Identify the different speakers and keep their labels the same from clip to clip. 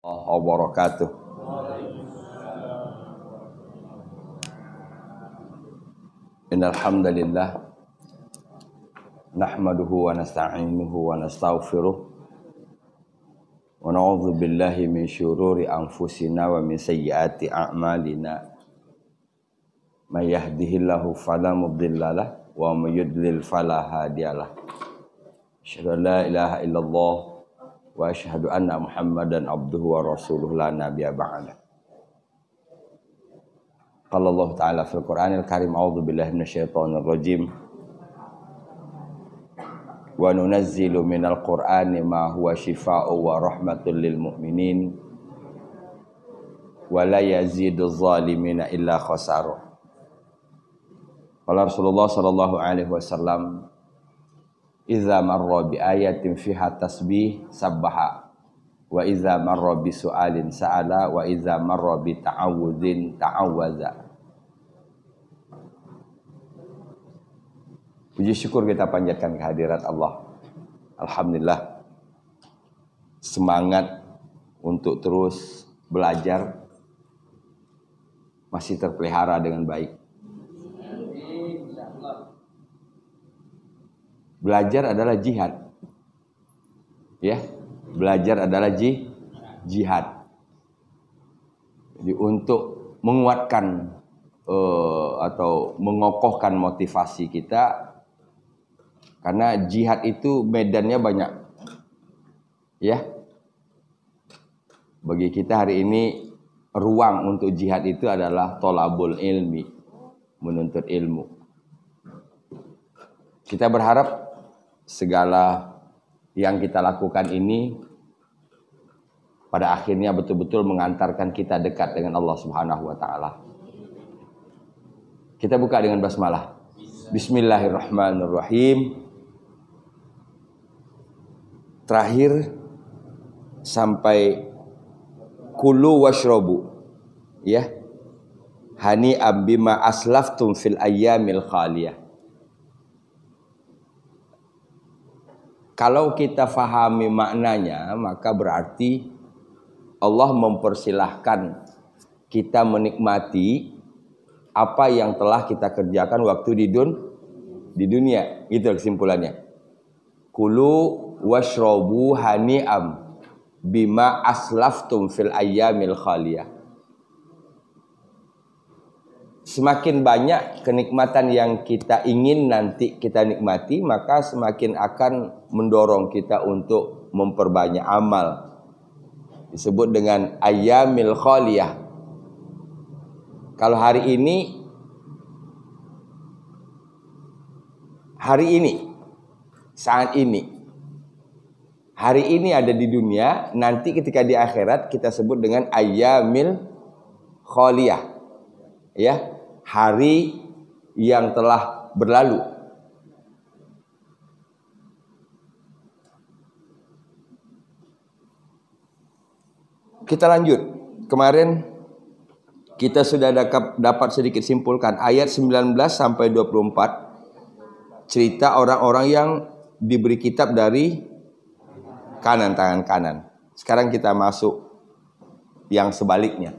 Speaker 1: Wabarakatuh. Innal hamdalillah nahmaduhu wa nasta'inuhu wa nastaghfiruh wa na'udzu billahi min syururi anfusina wa min sayyiati a'malina. May yahdihillahu fala mudhillalah wa may yudlil fala hadiyalah. Asyhadu an la ilaha illallah wa asyhadu anna Muhammadan abduhu wa rasuluhu la nabiyya ba'da. Qala Allah Ta'ala fil Qur'anil Karim, a'udzu billahi minasyaitonir rajim. Wa nunazzilu minal Qur'ani ma huwa syifaa'un wa rahmatul lil mu'minin wa la yaziduz zalimina illa khasara. Qala Rasulullah sallallahu alaihi wasallam, idza marra bi ayatin fiha tasbih sabbaha wa idza marra bi su'alin sa'ala wa idza marra bi ta'awudzin ta'awwaza. Puji syukur kita panjatkan kehadirat Allah. Alhamdulillah, semangat untuk terus belajar masih terpelihara dengan baik. Belajar adalah jihad. Ya, belajar adalah jihad. Jadi untuk menguatkan atau mengokohkan motivasi kita, karena jihad itu medannya banyak. Ya. Bagi kita hari ini ruang untuk jihad itu adalah thalabul ilmi, menuntut ilmu. Kita berharap segala yang kita lakukan ini pada akhirnya betul-betul mengantarkan kita dekat dengan Allah Subhanahu wa taala. Kita buka dengan basmalah. Bismillahirrahmanirrahim. Terakhir sampai kulu washrobu, ya, hani bima aslaftum fil ayyamil khaliyah. Kalau kita fahami maknanya, maka berarti Allah mempersilahkan kita menikmati apa yang telah kita kerjakan waktu di dunia. Itu kesimpulannya. Kulu washrobu hani'am bima aslaftum fil ayyamil khaliyah. Semakin banyak kenikmatan yang kita ingin nanti kita nikmati, maka semakin akan mendorong kita untuk memperbanyak amal. Disebut dengan ayyamil khaliyah. Kalau hari ini saat ini, hari ini ada di dunia, nanti ketika di akhirat kita sebut dengan ayyamil khaliyah. Ya, hari yang telah berlalu. Kita lanjut. Kemarin kita sudah dapat sedikit simpulkan ayat 19 sampai 24, cerita orang-orang yang diberi kitab dari kanan, tangan kanan. Sekarang kita masuk yang sebaliknya.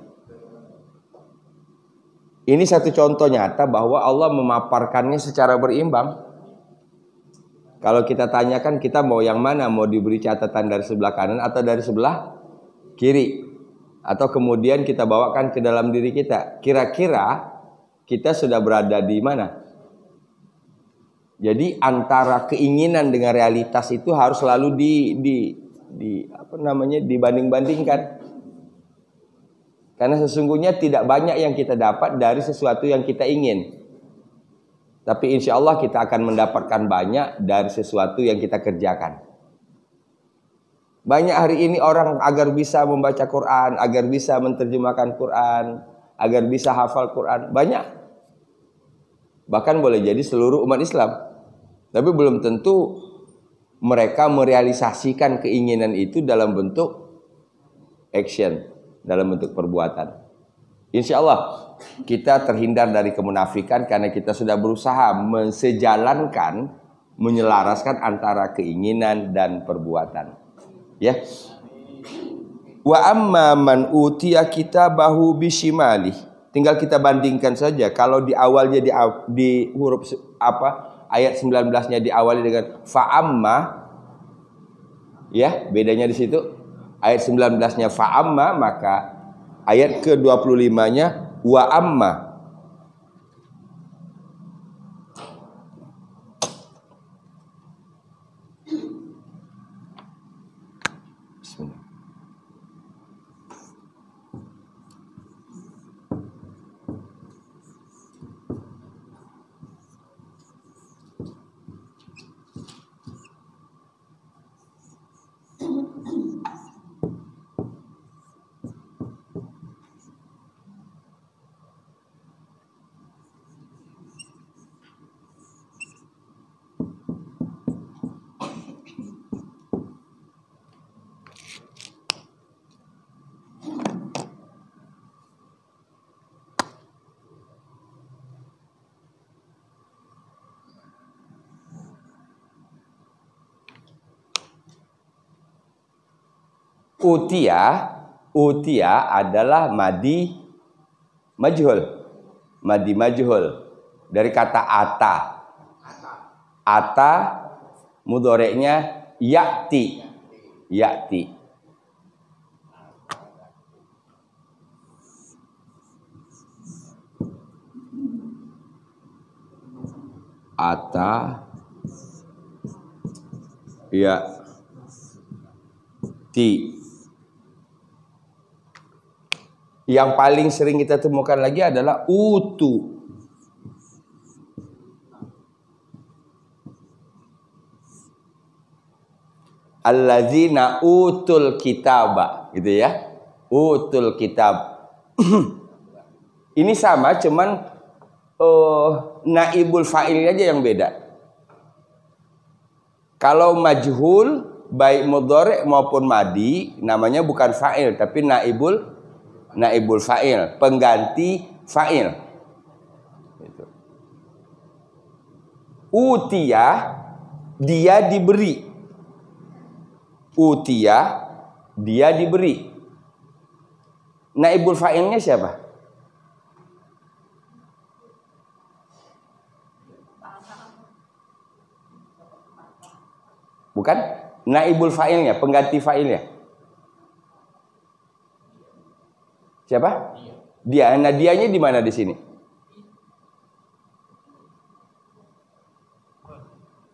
Speaker 1: Ini satu contoh nyata bahwa Allah memaparkannya secara berimbang. Kalau kita tanyakan kita mau yang mana, mau diberi catatan dari sebelah kanan atau dari sebelah kiri, atau kemudian kita bawakan ke dalam diri kita, kira-kira kita sudah berada di mana? Jadi antara keinginan dengan realitas itu harus selalu dibanding-bandingkan. Karena sesungguhnya tidak banyak yang kita dapat dari sesuatu yang kita ingin. Tapi insya Allah kita akan mendapatkan banyak dari sesuatu yang kita kerjakan. Banyak hari ini orang agar bisa membaca Quran, agar bisa menerjemahkan Quran, agar bisa hafal Quran. Banyak. Bahkan boleh jadi seluruh umat Islam. Tapi belum tentu mereka merealisasikan keinginan itu dalam bentuk action, dalam bentuk perbuatan. Insya Allah kita terhindar dari kemunafikan karena kita sudah berusaha mensejalankan, menyelaraskan antara keinginan dan perbuatan. Ya, Wa amma man utiya kitabahu bisimali. Tinggal kita bandingkan saja. Kalau di awalnya di huruf apa? Ayat 19-nya diawali dengan fa'amma. Ya, bedanya di situ. Ayat 19-nya fa'amma, maka ayat ke-25-nya wa amma. Utia adalah madi majhul. Madi majhul dari kata ata. Ata mudhoreknya ya'ti. Ya'ti. Ata ya'ti. Yang paling sering kita temukan lagi adalah utu. Allazina utul kitaba, gitu ya. Utul kitab. Ini sama, cuman naibul fa'il aja yang beda. Kalau majhul baik mudhari maupun madi namanya bukan fa'il tapi naibul fa'il, pengganti fa'il. Utia, dia diberi. Utia, dia diberi. Naibul fa'ilnya siapa? Bukan? Naibul fa'ilnya, pengganti fa'ilnya. Siapa? Dia. Nah, dianya di mana di sini?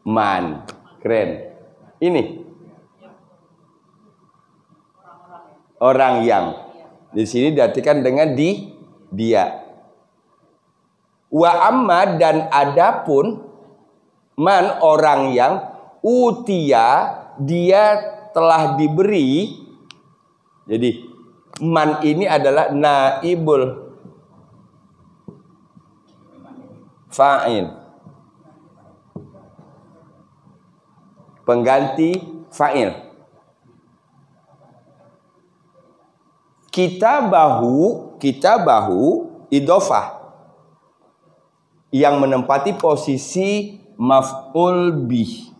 Speaker 1: Man. Keren. Ini. Orang yang. Di sini diartikan dengan dia. Wa amma dan adapun man orang yang utia dia telah diberi. Jadi man ini adalah naibul fa'il, pengganti fa'il. Kitabahu idhofah yang menempati posisi maf'ul bih.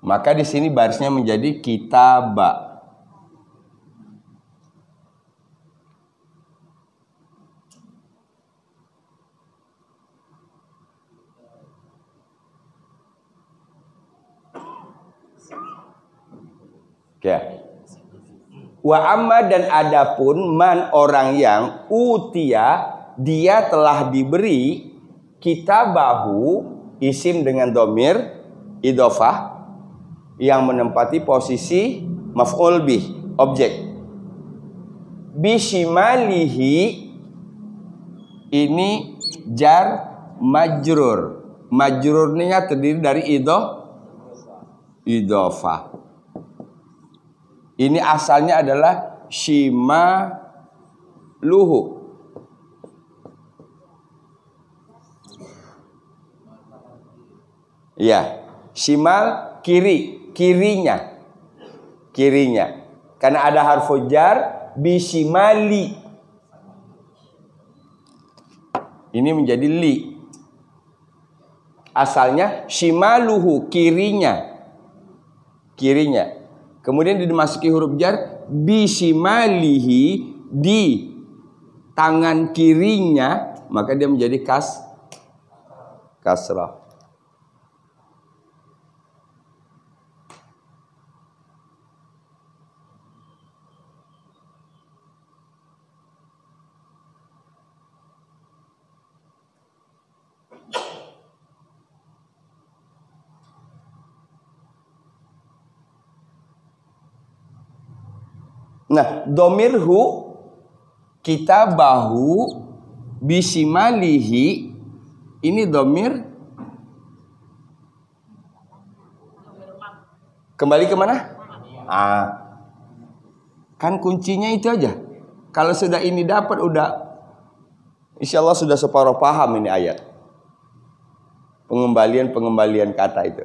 Speaker 1: Maka di sini barisnya menjadi kitaba. Oke. Wa amma dan adapun man orang yang utia dia telah diberi kitabahu isim dengan domir idhofah yang menempati posisi maf'ul bih, objek. Bisimalihi ini jar majrur. Majrurnya terdiri dari idhofah. Ini asalnya adalah shima luhu. Ya, shimal kirinya. kirinya. Karena ada harfu jar bisimali. Ini menjadi li. Asalnya shimaluhu, kirinya. Kirinya. Kemudian dimasuki huruf jar bisimalihi, di tangan kirinya, maka dia menjadi kasrah. Nah, domirhu kitabahu bisimalihi, ini domir kembali kemana? Kan kuncinya itu aja. Kalau sudah ini dapat, udah insya Allah sudah separuh paham ini ayat. Pengembalian kata itu.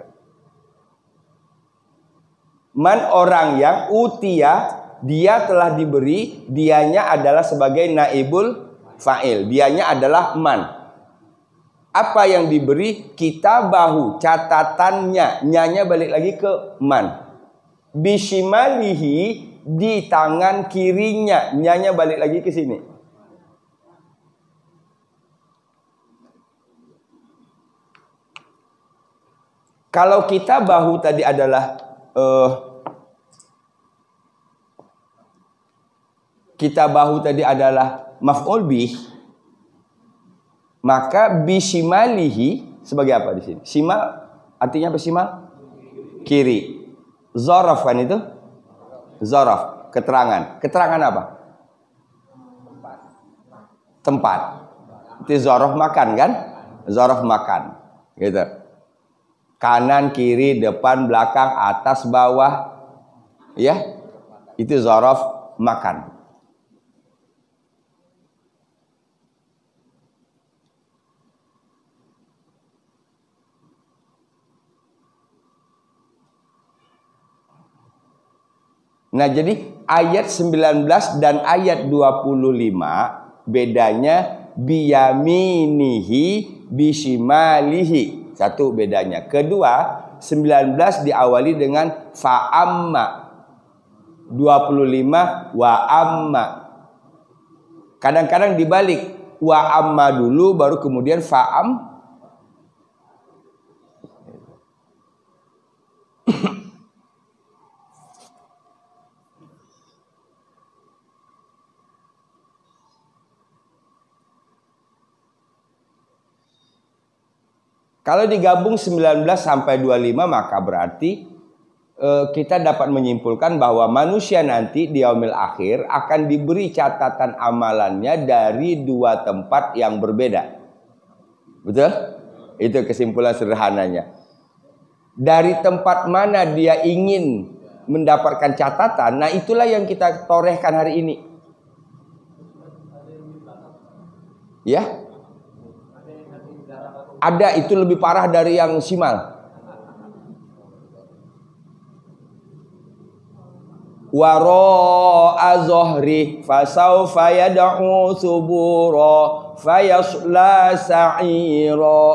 Speaker 1: Man, orang yang utia, dia telah diberi, dianya adalah sebagai naibul fa'il. Dianya adalah man. Apa yang diberi? Kitabahu, catatannya. Nyanya balik lagi ke man. Bishimalihi, di tangan kirinya. Nyanya balik lagi ke sini. Kalau kitabahu tadi adalah kitabahu tadi adalah maf'ul bih, maka bisimalihi sebagai apa di sini? Simal artinya apa simal? Kiri. Zaraf kan itu? Zaraf, keterangan. Keterangan apa? Tempat. Itu zaraf makan kan? Zaraf makan. Gitu. Kanan, kiri, depan, belakang, atas, bawah. Ya. Itu zaraf makan. Nah, jadi ayat 19 dan ayat 25 bedanya biyaminihi bisimalihi. Satu bedanya. Kedua, 19 diawali dengan fa'amma. 25 wa amma. Kadang-kadang dibalik, wa amma dulu baru kemudian fa'am. Kalau digabung 19 sampai 25 maka berarti kita dapat menyimpulkan bahwa manusia nanti di yaumil akhir akan diberi catatan amalannya dari dua tempat yang berbeda. Betul? Itu kesimpulan sederhananya. Dari tempat mana dia ingin mendapatkan catatan, nah itulah yang kita torehkan hari ini. Ya? Ada, itu lebih parah dari yang simal. Wara'a zohri fasawfa yad'u subura fayasla sa'ira.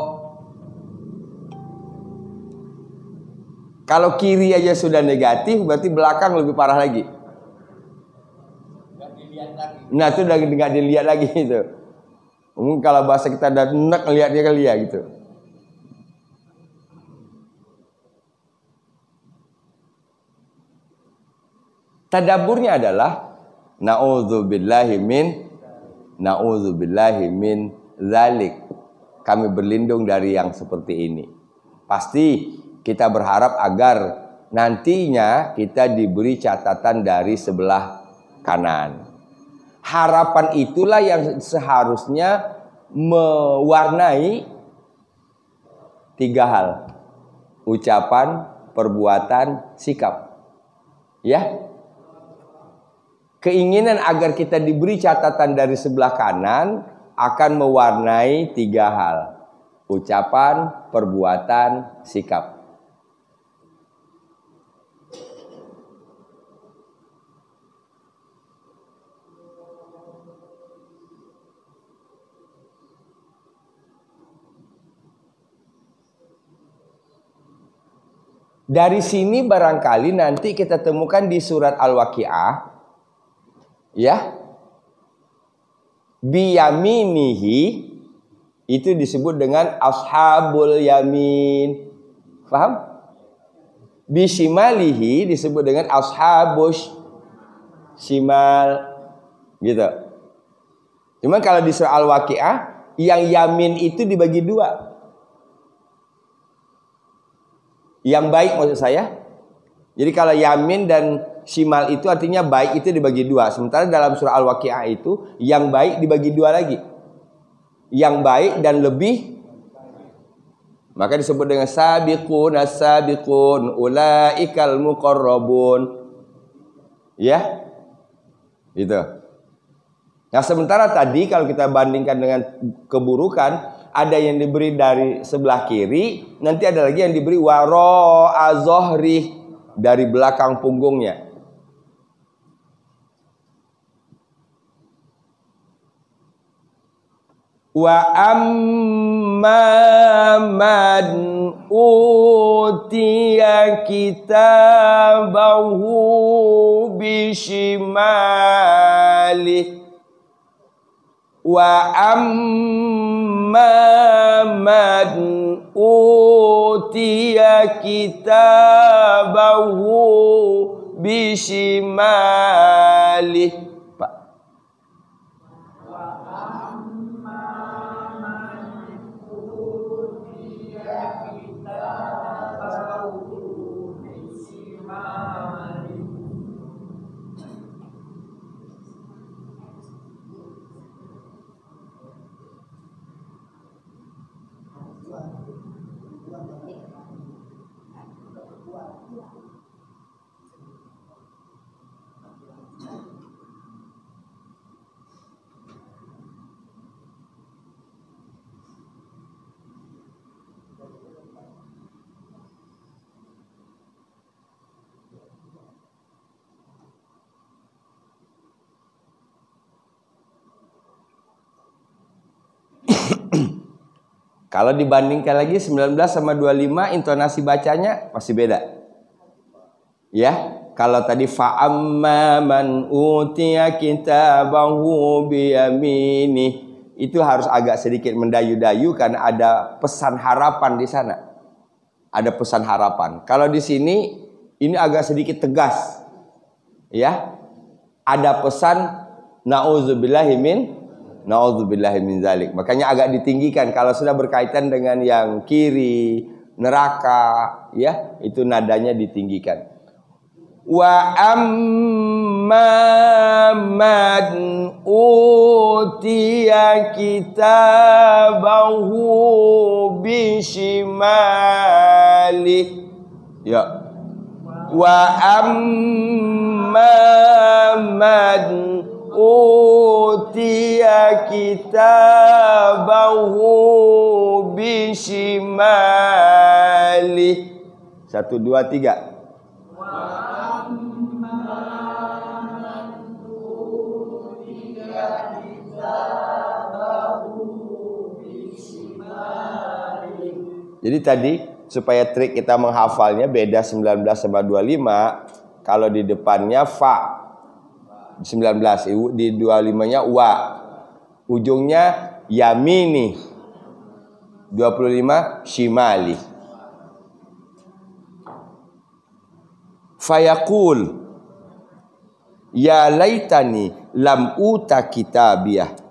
Speaker 1: Kalau kiri aja sudah negatif, berarti belakang lebih parah lagi. Nah, itu udah nggak dilihat lagi itu. Kalau bahasa kita udah enak lihat dia kali ya gitu. Tadaburnya adalah na'udzubillahi min dzalik. Kami berlindung dari yang seperti ini. Pasti kita berharap agar nantinya kita diberi catatan dari sebelah kanan. Harapan itulah yang seharusnya mewarnai tiga hal. Ucapan, perbuatan, sikap. Ya. Keinginan agar kita diberi catatan dari sebelah kanan akan mewarnai tiga hal. Ucapan, perbuatan, sikap. Dari sini barangkali nanti kita temukan di surat Al-Waqi'ah, ya, biyaminihi itu disebut dengan ashabul yamin. Paham? Bisimalihi disebut dengan ashabus simal, gitu. Cuman kalau di surah Al-Waqi'ah yang yamin itu dibagi dua. Yang baik maksud saya. Jadi kalau yamin dan shimal itu artinya baik itu dibagi dua. Sementara dalam surah Al-Waqi'ah itu yang baik dibagi dua lagi. Yang baik dan lebih. Maka disebut dengan sabiqun as-sabiqun ulaikal muqarrabun. Ya. Gitu. Nah, sementara tadi kalau kita bandingkan dengan keburukan, ada yang diberi dari sebelah kiri, nanti ada lagi yang diberi wara'a zohri, dari belakang punggungnya. Wa amma man utiya kitabahu bishimali wa amma man utiya kitabahu bishimali. Pak. Kalau dibandingkan lagi 19 sama 25 intonasi bacanya masih beda. Ya, kalau tadi fa'amma man utiya kitabahu biyamini itu harus agak sedikit mendayu-dayu karena ada pesan harapan di sana. Ada pesan harapan. Kalau di sini ini agak sedikit tegas. Ya. Ada pesan na'udzubillahi min zalik. Makanya agak ditinggikan kalau sudah berkaitan dengan yang kiri, neraka, ya, itu nadanya ditinggikan. Wa amma man utiya kitabahu bishimali. Ya. Wa amma man utiya kitabahu bishimali. 1, 2, 3. Jadi tadi supaya trik kita menghafalnya beda 19 sama 25. Kalau di depannya fa 19, di 25-nya wa. Ujungnya yamini. 25 shimali. Fayaqul ya laitani lam uta kitabiyah.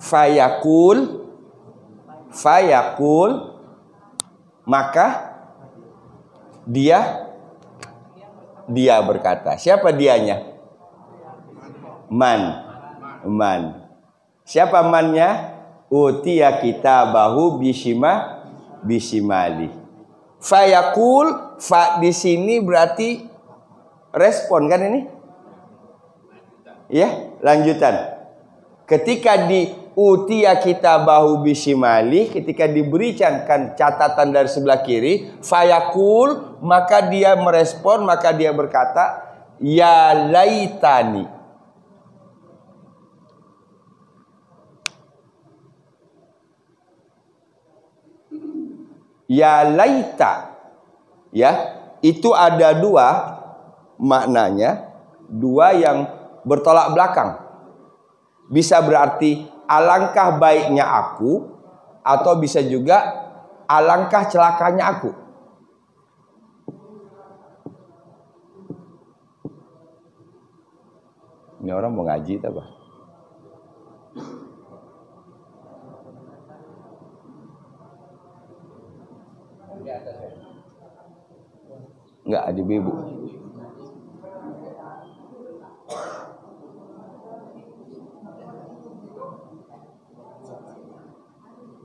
Speaker 1: fayakul maka dia berkata. Siapa dianya? Man. Siapa mannya? Utiya kitabahu bisimali. Fayakul, fa di sini berarti respon kan ini? Ya, lanjutan. Ketika di utiya kitabahu bisimali, ketika diberikan catatan dari sebelah kiri, fayakul, maka dia merespon, maka dia berkata, ya laitani. Ya laita, ya, itu ada dua maknanya, dua yang bertolak belakang. Bisa berarti alangkah baiknya aku, atau bisa juga alangkah celakanya aku. Ini orang mau ngaji tak, Pak? Enggak, ada ibu.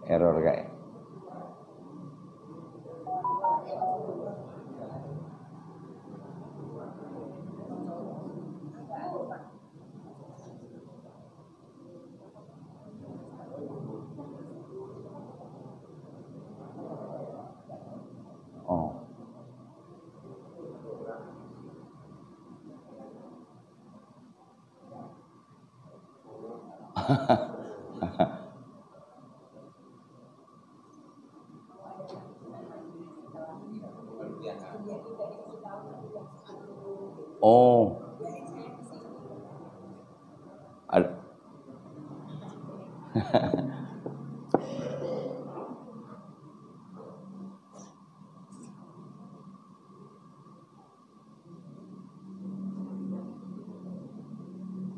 Speaker 1: Error kayak. Oh.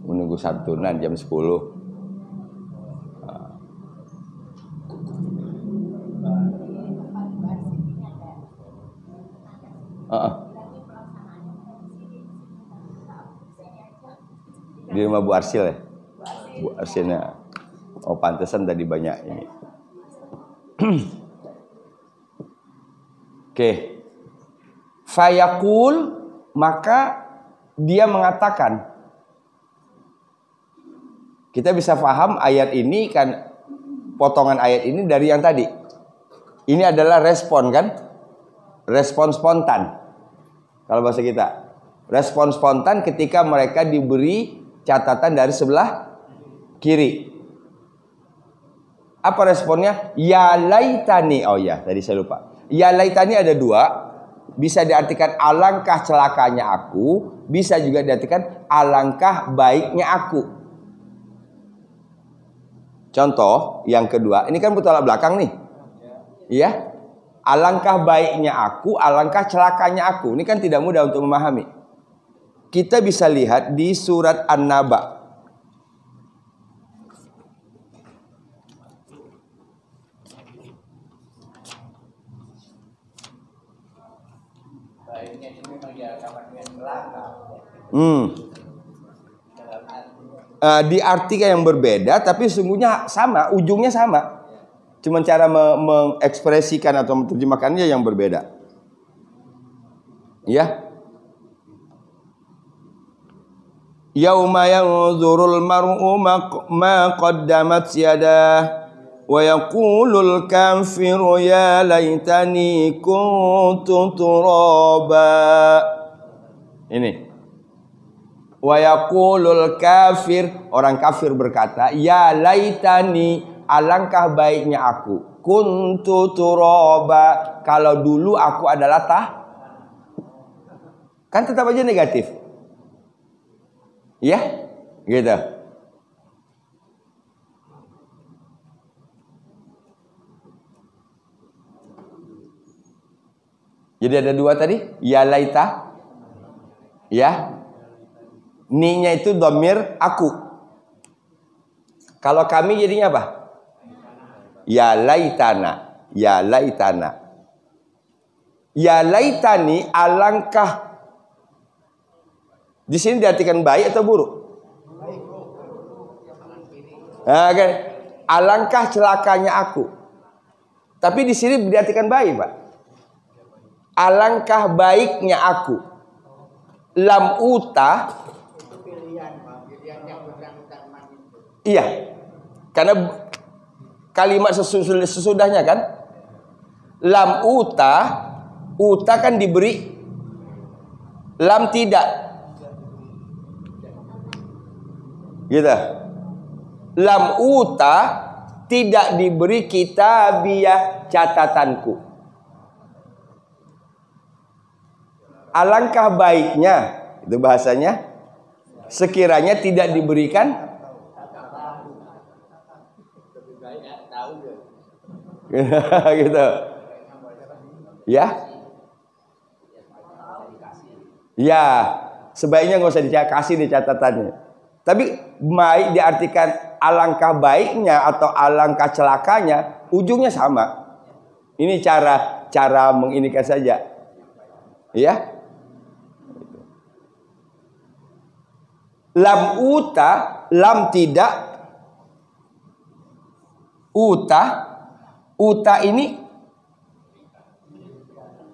Speaker 1: Menunggu santunan jam 10. Di rumah Bu Arsil ya? Bu Arsilnya. Oh, pantesan tadi banyak ini. Oke. Fayakul, maka dia mengatakan. Kita bisa paham ayat ini kan, potongan ayat ini dari yang tadi. Ini adalah respon kan? Respon spontan. Kalau bahasa kita. Respon spontan ketika mereka diberi catatan dari sebelah kiri. Apa responnya? Ya laitani. Oh ya, tadi saya lupa. Ya laitani ada dua. Bisa diartikan alangkah celakanya aku. Bisa juga diartikan alangkah baiknya aku. Contoh yang kedua. Ini kan bertolak belakang nih. Iya. Alangkah baiknya aku, alangkah celakanya aku. Ini kan tidak mudah untuk memahami. Kita bisa lihat di surat An-Naba. Diartikan yang berbeda, tapi sungguhnya sama, ujungnya sama. Cuma cara mengekspresikan atau menerjemahkannya yang berbeda. Ya. Yauma yanzurul mar'u ma qaddamat yadah wa yaqulul kafiru ya laitani kuntu turaba. Ini. Wa yaqulul kafir, orang kafir berkata, ya laitani, alangkah baiknya aku, kuntu turaba, kalau dulu aku adalah kan tetap aja negatif. Ya, gitu. Jadi ada dua tadi, ya laita, ya, ni-nya itu dhamir aku. Kalau kami jadinya apa? Ya laitana. Ya laitana. Ya laitani, alangkah. Di sini diartikan baik atau buruk? Nah, kan? Alangkah celakanya aku. Tapi di sini diartikan baik, Pak. Alangkah baiknya aku. Lam uta. Iya. Karena kalimat sesudahnya kan. Lam uta. Uta kan diberi. Lam tidak. Gitu. Lam uta tidak diberi kitabiyah catatanku. Alangkah baiknya, itu bahasanya, sekiranya tidak diberikan gitu. Ya. Ya, sebaiknya nggak usah dikasih di catatannya. Tapi baik diartikan alangkah baiknya atau alangkah celakanya, ujungnya sama. Ini cara menginikan saja. Ya. Lam uta, lam tidak. Uta ini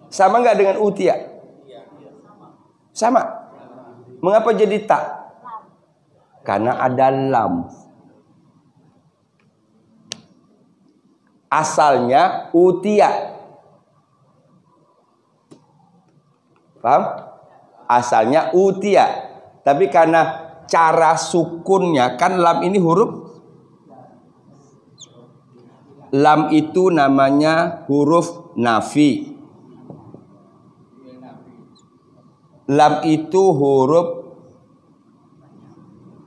Speaker 1: sama nggak dengan utia? Sama. Mengapa jadi tak? Karena ada lam. Asalnya utia. Paham? Asalnya utia. Tapi karena cara sukunnya, kan lam ini huruf. Lam itu namanya huruf nafi. Lam itu huruf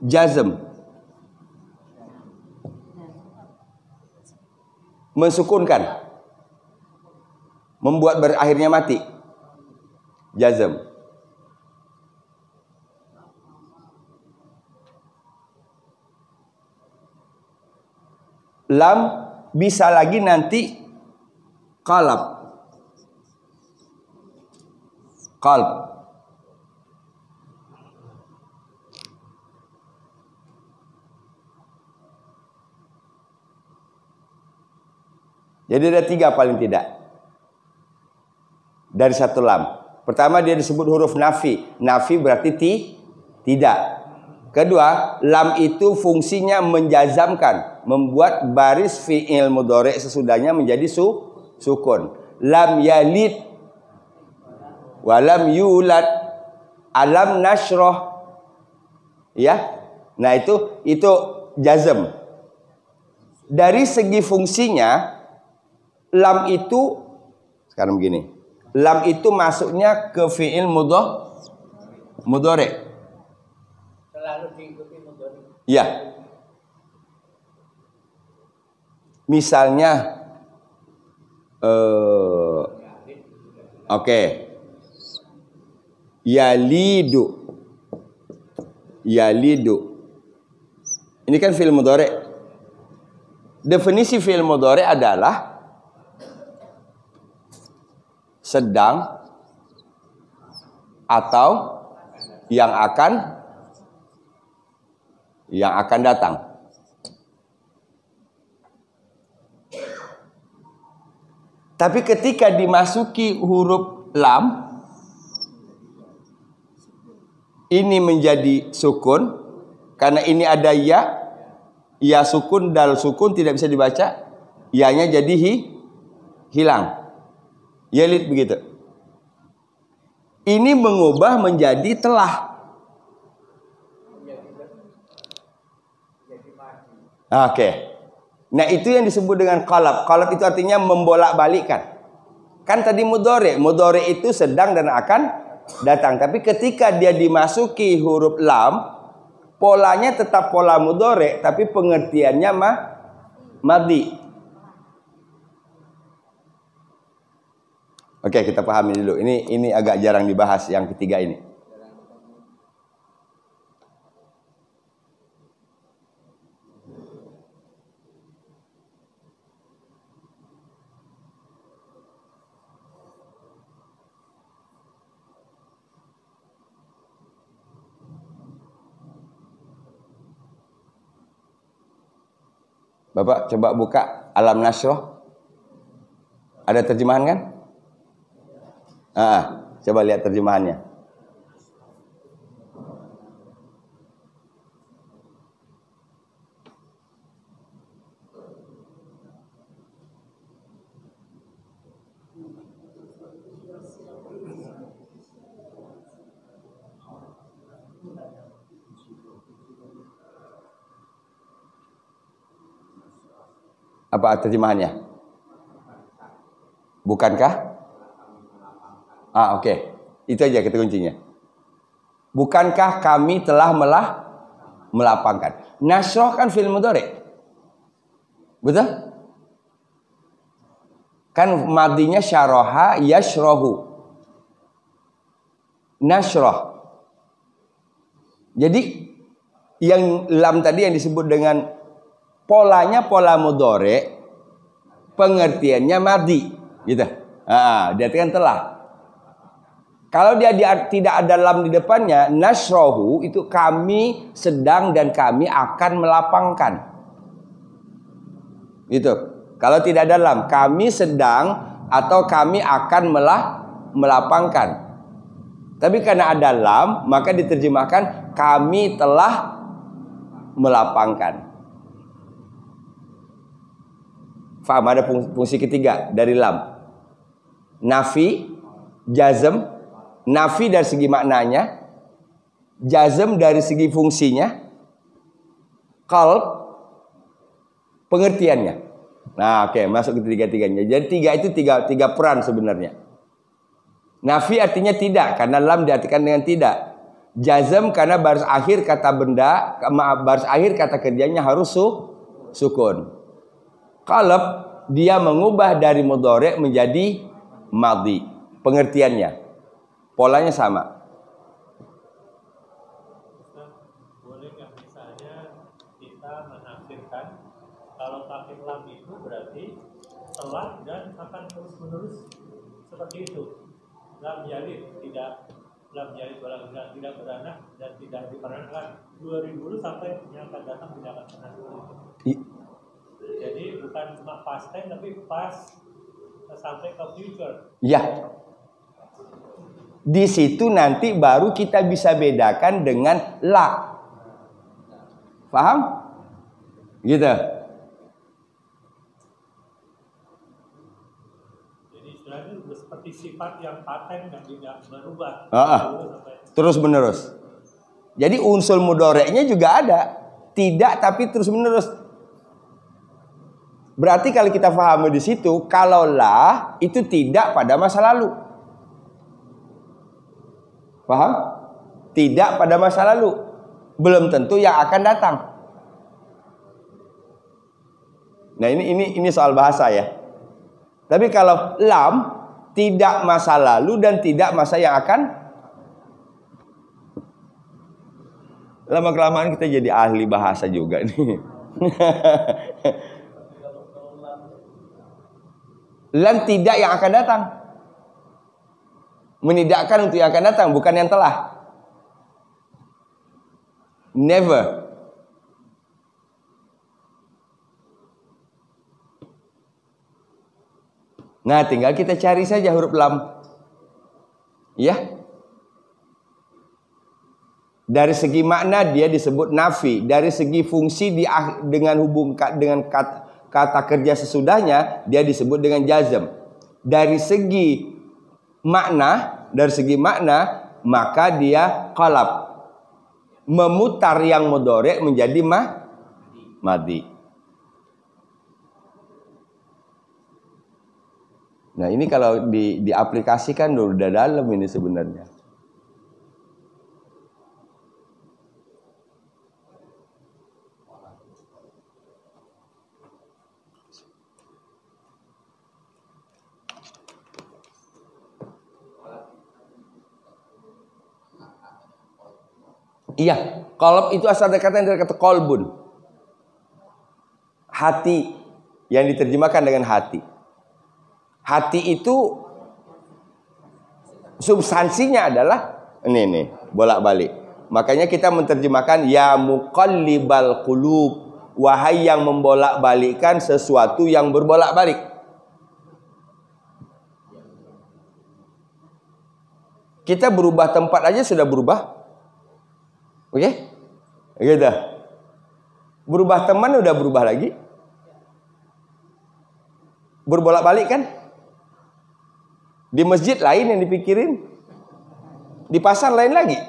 Speaker 1: jazm. Mensukunkan. Membuat berakhirnya mati. Jazm. Lam bisa lagi nanti qalb. Qalb. Jadi ada 3 paling tidak. Dari satu lam. Pertama dia disebut huruf nafi. Nafi berarti tidak. Kedua, lam itu fungsinya menjazamkan, membuat baris fi'il mudhari' sesudahnya menjadi sukun. Lam yalid wa lam yulad, alam nasroh. Ya. Nah, itu jazm. Dari segi fungsinya, lam itu sekarang begini. Lam itu masuknya ke fi'il mudhari'. Selalu diikuti mudhari'. Ya. Misalnya oke. Yalidu. Ini kan fi'il mudhari'. Definisi fi'il mudhari' adalah sedang atau yang akan datang. Tapi ketika dimasuki huruf lam, ini menjadi sukun karena ini ada ya sukun, dal sukun tidak bisa dibaca, ya-nya jadi hilang. Yalid begitu. Ini mengubah menjadi telah. Oke. Nah, itu yang disebut dengan qalb. Qalb itu artinya membolak-balikkan. Kan tadi mudhari'. Mudhari' itu sedang dan akan datang. Tapi ketika dia dimasuki huruf lam, polanya tetap pola mudhari', tapi pengertiannya madhi. Oke, kita pahami dulu. Ini agak jarang dibahas yang ketiga ini. Bapak coba buka Alam Nasroh. Ada terjemahan kan? Coba lihat terjemahannya. Apa terjemahannya? Bukankah? Oke. Itu aja kata kuncinya. Bukankah kami telah melapangkan? Nasroh kan fi'il mudhari'. Betul? Kan madinya syaraha yashrahu. Nasroh. Jadi yang lam tadi yang disebut dengan polanya pola mudhari', pengertiannya madi, gitu. Dia kan telah. Kalau dia tidak ada lam di depannya, nasrohu itu kami sedang dan kami akan melapangkan. Gitu. Kalau tidak ada lam, kami sedang atau kami akan melapangkan. Tapi karena ada lam, maka diterjemahkan kami telah melapangkan. Faham? Ada fungsi ketiga dari lam. Nafi, jazm. Nafi dari segi maknanya, jazm dari segi fungsinya, qalb pengertiannya. Nah, oke, masuk ke tiga-tiganya. Jadi tiga peran sebenarnya. Nafi artinya tidak, karena lam diartikan dengan tidak. Jazm karena baris akhir kata benda, baris akhir kata kerjanya harus sukun. Qalb dia mengubah dari mudhari' menjadi madhi. Pengertiannya, polanya sama.
Speaker 2: Boleh nggak misalnya kita menafsirkan kalau pakai lam itu berarti telah dan akan terus menerus seperti itu. Lam yalid tidak, lam yalid walam yulad tidak beranak dan tidak diperankan 2000 dulu sampai yang akan datang tidak akan pernah seperti itu. Jadi bukan cuma past tense tapi past sampai ke future.
Speaker 1: Ya. Di situ nanti baru kita bisa bedakan dengan la. Paham? Gitu.
Speaker 2: Jadi istilahnya seperti sifat yang paten dan tidak berubah.
Speaker 1: Terus menerus. Jadi unsur mudhari'nya juga ada. Tidak tapi terus menerus. Berarti kalau kita pahami di situ, kalau la itu tidak pada masa lalu. Paham? Tidak pada masa lalu. Belum tentu yang akan datang. Nah, ini soal bahasa ya. Tapi kalau lam tidak masa lalu dan tidak masa yang akan. Lama-kelamaan kita jadi ahli bahasa juga nih. Lam tidak yang akan datang. Menidakkan untuk yang akan datang, bukan yang telah. Never. Nah, tinggal kita cari saja huruf lam. Ya. Dari segi makna dia disebut nafi. Dari segi fungsi dengan kata kerja sesudahnya dia disebut dengan jazm. Dari segi makna, maka dia qalab, memutar yang mudhari' menjadi madhi. Nah, ini kalau diaplikasikan udah dalam ini sebenarnya. Iya, qalb itu asal dari kata qalbun. Hati yang diterjemahkan dengan hati. Hati itu substansinya adalah ini bolak-balik. Makanya kita menerjemahkan ya muqallibal qulub, wahai yang membolak-balikkan sesuatu yang berbolak-balik. Kita berubah tempat aja sudah berubah. Oke? Gitu. Berubah teman udah berubah lagi. Berbolak-balik kan? Di masjid lain yang dipikirin. Di pasar lain lagi.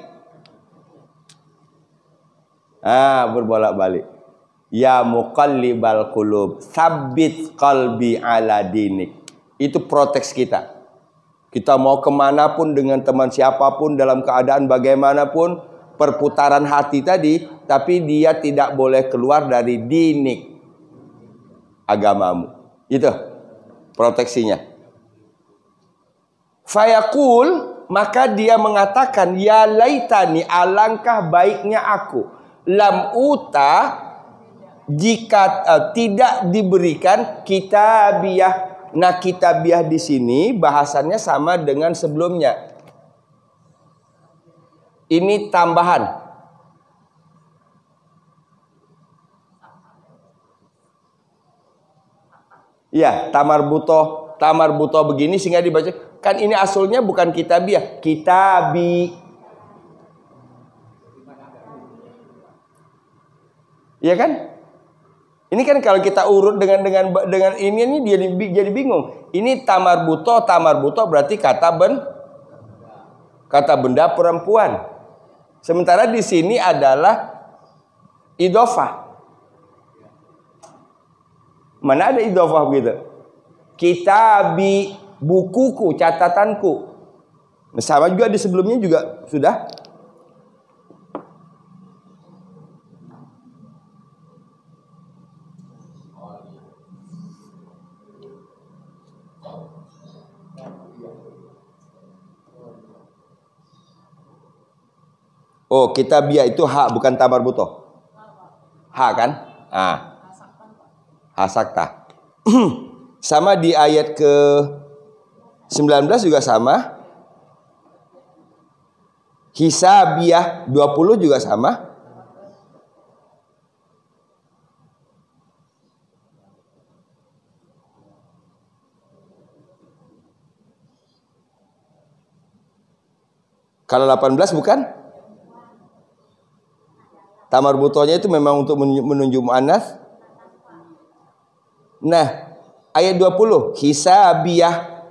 Speaker 1: Berbolak-balik. Ya muqallibal qulub, tsabbit qalbi ala dinik. Itu proteks kita. Kita mau kemanapun dengan teman siapapun dalam keadaan bagaimanapun, perputaran hati tadi, tapi dia tidak boleh keluar dari dinik, agamamu. Itu proteksinya. Fayaqul, maka dia mengatakan, ya laitani, alangkah baiknya aku, lam uta, jika tidak diberikan kitabiyah. Nah, kitabiyah di sini bahasannya sama dengan sebelumnya. Ini tambahan. Iya, tamar buto begini sehingga dibaca. Kan ini asalnya bukan kitabiyah, kitabi. Iya kan? Ini kan kalau kita urut dengan ini dia jadi bingung. Ini tamar buto berarti kata benda perempuan. Sementara di sini adalah idhofah. Mana ada idhofah begitu? Kitabi, bukuku, catatanku. Nah, sama juga di sebelumnya juga sudah. Oh, kitabiyah itu hak, bukan tamar buto. Hak kan? Hasakta. Sama di ayat ke 19 juga sama. Hisabiyah 20 juga sama. Kalau 18 bukan? Tamar butonya itu memang untuk menunjuk muannats. Nah, ayat 20, hisabiyah.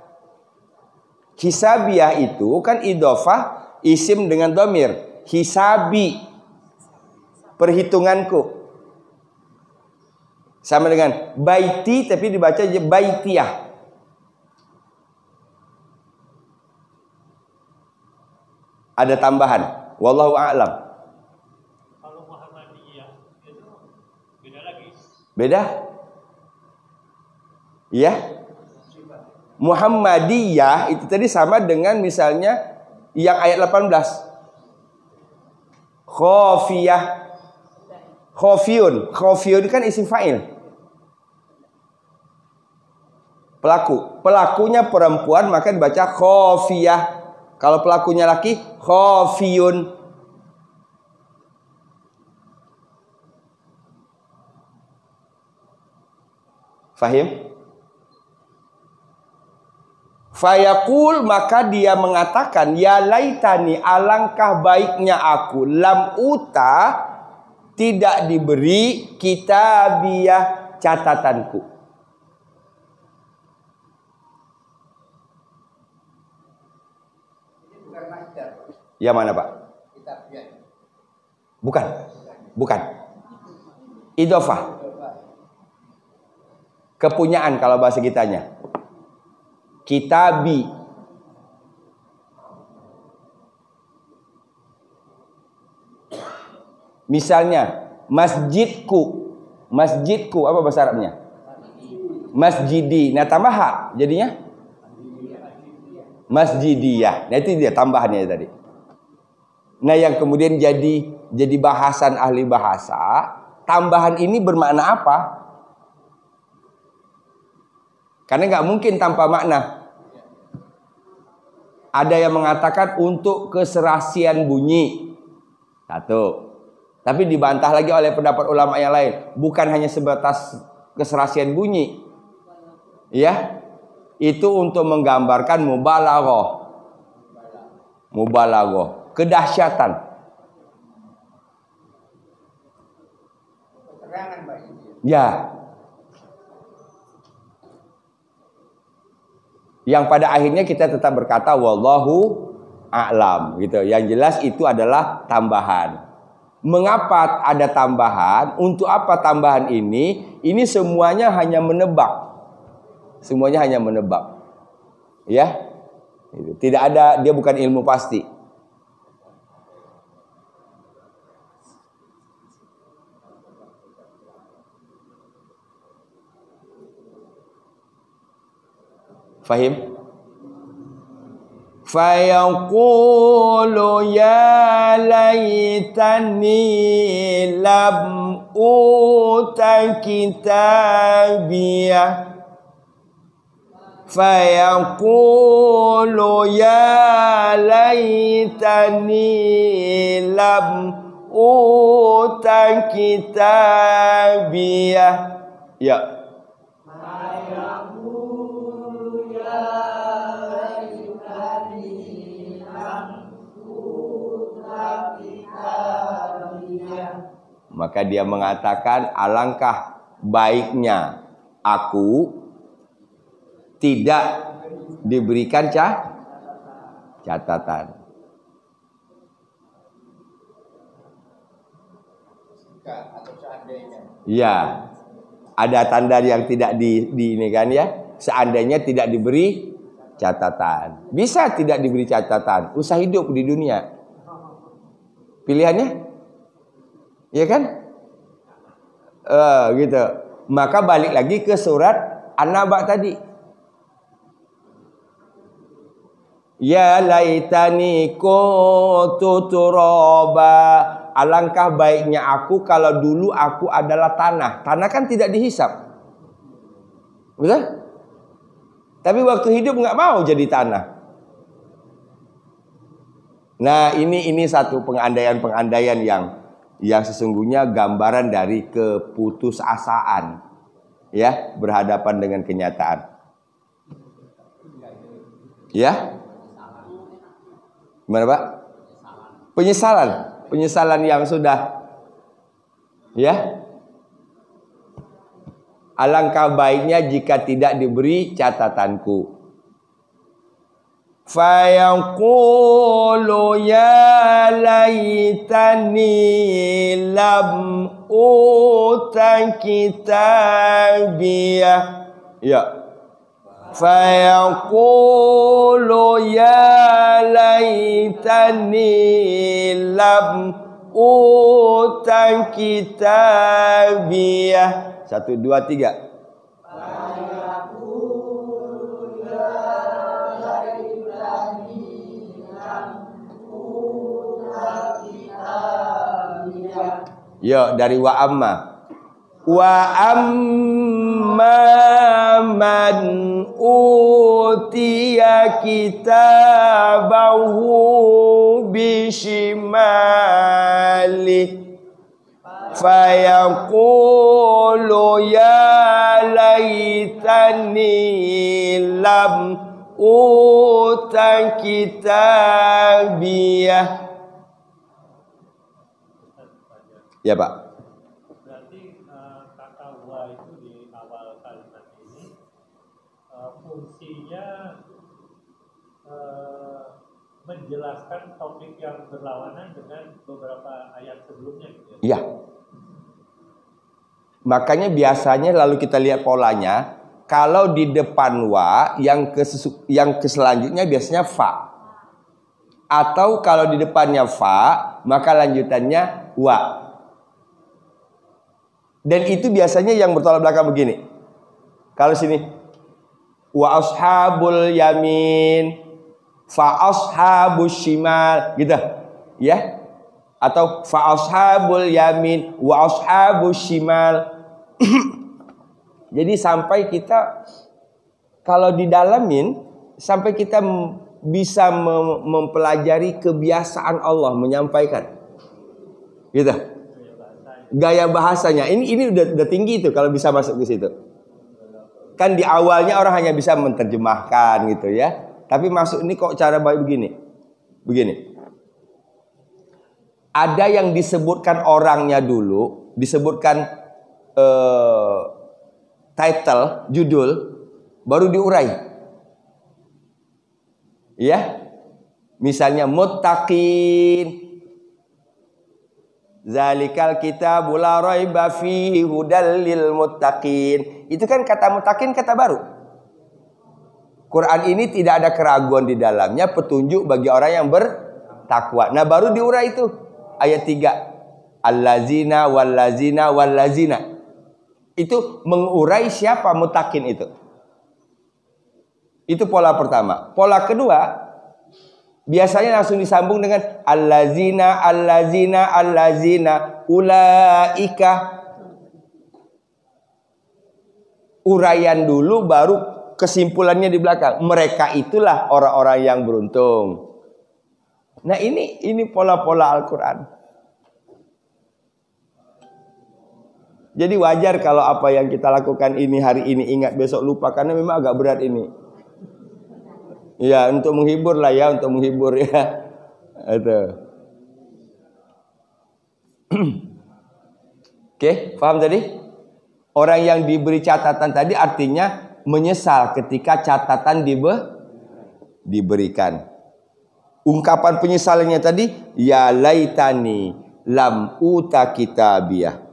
Speaker 1: Hisabiyah itu kan idhofah isim dengan dhamir. Hisabi, perhitunganku. Sama dengan baiti tapi dibaca baitiyah. Ada tambahan. Wallahu a'lam. Beda? Iya. Muhammadiyah itu tadi sama dengan misalnya yang ayat 18. Khofiyah. Khofiyun. Khofiyun kan isim fa'il. Pelaku. Pelakunya perempuan maka dibaca khofiyah. Kalau pelakunya laki, khofiyun. Fahim? Fayaqul, maka dia mengatakan, ya laitani, alangkah baiknya aku, lam uta, tidak diberi kitabiyah, catatanku. Ya mana Pak? Bukan. Idhofah. Kepunyaan kalau bahasa kitanya. Kitabi. Misalnya masjidku. Masjidku apa bahasa Arabnya? Masjidi. Nah tambah hak jadinya masjidiyah. Nah itu dia tambahannya tadi. Nah yang kemudian jadi bahasan ahli bahasa, tambahan ini bermakna apa? Karena nggak mungkin tanpa makna. Ada yang mengatakan untuk keserasian bunyi. Satu. Tapi dibantah lagi oleh pendapat ulama yang lain. Bukan hanya sebatas keserasian bunyi. Ya. Itu untuk menggambarkan mubalaghah. Mubalaghah, kedahsyatan. Ya. Yang pada akhirnya kita tetap berkata wallahu a'lam gitu. Yang jelas itu adalah tambahan. Mengapa ada tambahan? Untuk apa tambahan ini? Ini semuanya hanya menebak. Semuanya hanya menebak. Ya. Tidak ada, dia bukan ilmu pasti. Fahim? Fayaqulu ya laitani lam uta kitabiyah. Fayaqulu ya laitani lam uta kitabiyah. Ya. Maka dia mengatakan alangkah baiknya aku tidak diberikan catatan. Ya, ada tanda yang tidak di ini kan ya. Seandainya tidak diberi catatan, bisa tidak diberi catatan, usah hidup di dunia. Pilihannya, ya kan? Gitu. Maka balik lagi ke surat An-Naba tadi. Ya laitani kuntu turaba. Alangkah baiknya aku kalau dulu aku adalah tanah. Tanah kan tidak dihisap. Betul? Tapi waktu hidup nggak mau jadi tanah. Nah ini satu pengandaian yang sesungguhnya gambaran dari keputusasaan, ya, berhadapan dengan kenyataan. Ya, gimana Pak? Penyesalan yang sudah, ya. Alangkah baiknya jika tidak diberi catatanku. Fayaqulu ya laitani lam uta kitabiyah. Ya. Fayaqulu ya laitani lam uta kitabiyah. 1, 2, 3. Ya, dari wa amma. Wa amma man utiya kitabahu bishimali. Fayaqulu ya laitani lam uta kitabiyah. Ya Pak.
Speaker 2: Berarti kata wa itu di awal kalimat ini fungsinya menjelaskan topik yang berlawanan dengan beberapa ayat sebelumnya gitu ya.
Speaker 1: Iya. Makanya biasanya lalu kita lihat polanya, kalau di depan wa yang ke selanjutnya biasanya fa. Atau kalau di depannya fa, maka lanjutannya wa. Dan itu biasanya yang bertolak belakang begini. Kalau sini wa ashabul yamin, fa ashabus shimal, gitu. Ya. Atau fa ashabul yamin wa ashabus shimal. Jadi sampai kita kalau didalamin, sampai kita bisa mempelajari kebiasaan Allah menyampaikan, gitu. gaya bahasanya. Ini udah tinggi itu kalau bisa masuk ke situ. Kan di awalnya orang hanya bisa menerjemahkan gitu ya. Tapi masuk ini kok cara baik begini. Begini. Ada yang disebutkan orangnya dulu, disebutkan title, judul, baru diurai. Ya. Misalnya muttaqin. Zalikal kitabul la raiba fihi hudal lil muttaqin. Itu kan kata muttaqin kata baru. Quran ini tidak ada keraguan di dalamnya, petunjuk bagi orang yang bertakwa. Nah, baru diurai itu ayat 3. Allazina wallazina wallazina. Itu mengurai siapa muttaqin itu. Itu pola pertama. Pola kedua, biasanya langsung disambung dengan allazina allazina allazina ulaika. Uraian dulu baru kesimpulannya di belakang. Mereka itulah orang-orang yang beruntung. Nah, ini pola-pola Al-Qur'an. Jadi wajar kalau apa yang kita lakukan ini hari ini ingat besok lupa, karena memang agak berat ini. Ya, untuk menghibur lah ya, untuk menghibur ya. Itu. Oke, paham tadi? Orang yang diberi catatan tadi artinya menyesal ketika catatan diberikan. Ungkapan penyesalannya tadi, ya laitani lam uta kitabiyah.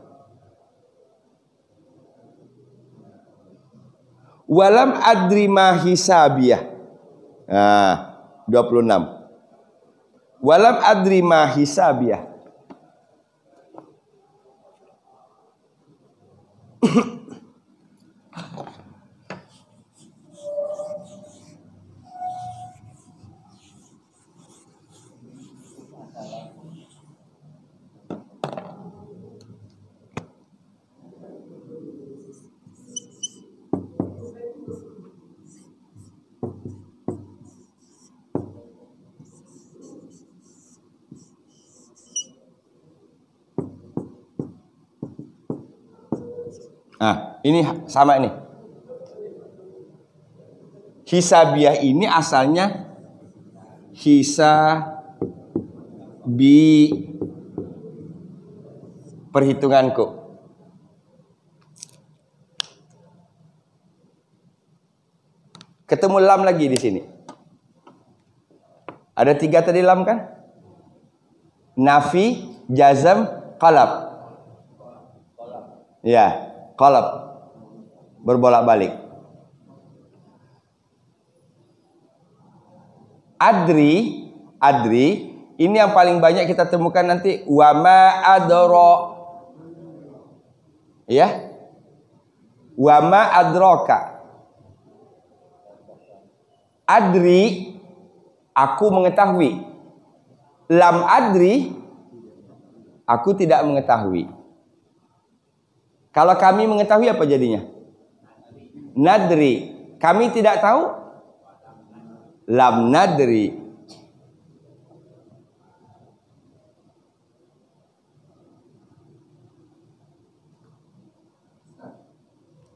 Speaker 1: Walam adri ma hisabiyah. Nah, 26. Walam adri ma hisabiyah. Nah, ini sama ini. Hisabiyah ini asalnya hisabi, perhitunganku. Ketemu lam lagi di sini. Ada 3 tadi lam kan? Nafi, jazam, qalab. Ya, qalab. Berbolak-balik. Adri ini yang paling banyak kita temukan nanti wama adro. Ya. Wama adroka. Adri, aku mengetahui. Lam adri, aku tidak mengetahui. Kalau kami mengetahui apa jadinya? Nadri. Kami tidak tahu. Lam nadri.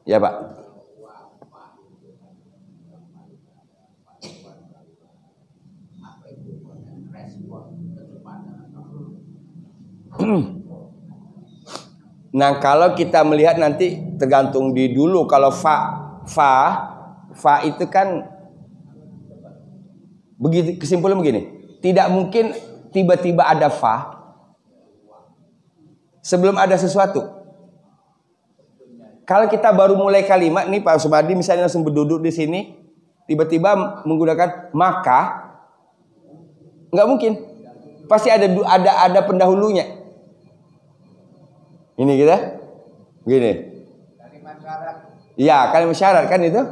Speaker 1: Ya, Pak. Nah, kalau kita melihat nanti tergantung di dulu. Kalau fa itu kan begitu, kesimpulan begini. Tidak mungkin tiba-tiba ada fa sebelum ada sesuatu. Kalau kita baru mulai kalimat nih, Pak Sumadi misalnya langsung berduduk di sini, tiba-tiba menggunakan maka, nggak mungkin. Pasti ada pendahulunya. Ini kita, begini. Iya, kalimat syarat kan itu.